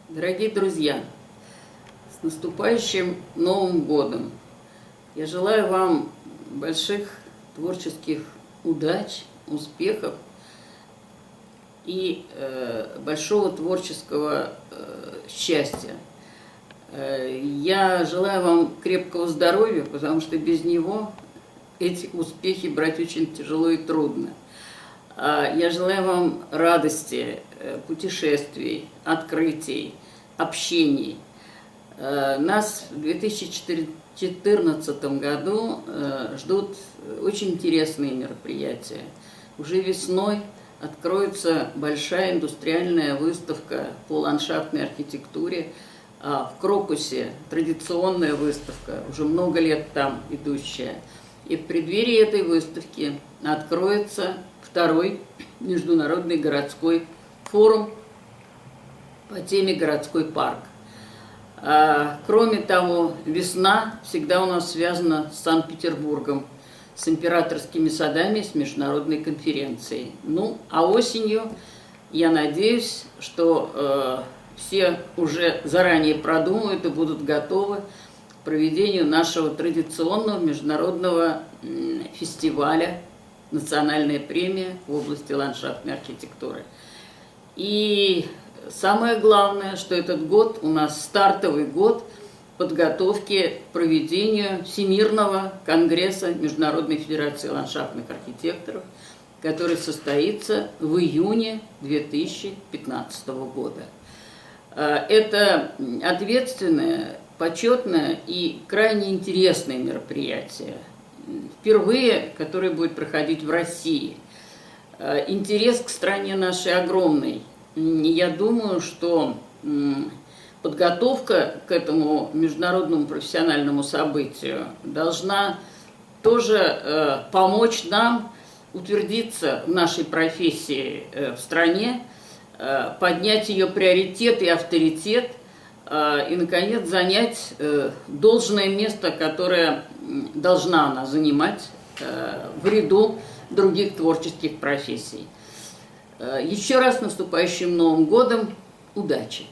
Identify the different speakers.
Speaker 1: Дорогие друзья, с наступающим Новым годом! Я желаю вам больших творческих удач, успехов и большого творческого счастья. Я желаю вам крепкого здоровья, потому что без него эти успехи брать очень тяжело и трудно. Я желаю вам радости, путешествий, открытий, общений. Нас в 2014 году ждут очень интересные мероприятия. Уже весной откроется большая индустриальная выставка по ландшафтной архитектуре в Крокусе, традиционная выставка, уже много лет там идущая. И в преддверии этой выставки откроется второй международный городской форум по теме «Городской парк». Кроме того, весна всегда у нас связана с Санкт-Петербургом, с императорскими садами, с международной конференцией. А осенью я надеюсь, что все уже заранее продумают и будут готовы к проведению нашего традиционного международного фестиваля «Национальная премия в области ландшафтной архитектуры». И самое главное, что этот год у нас стартовый год подготовки к проведению Всемирного конгресса Международной федерации ландшафтных архитекторов, который состоится в июне 2015 года. Это ответственное, почетное и крайне интересное мероприятие, впервые, которое будет проходить в России. Интерес к стране нашей огромный. Я думаю, что подготовка к этому международному профессиональному событию должна тоже помочь нам утвердиться в нашей профессии в стране, поднять ее приоритет и авторитет, и, наконец, занять должное место, которое должна она занимать в ряду других творческих профессий. Еще раз с наступающим Новым годом! Удачи!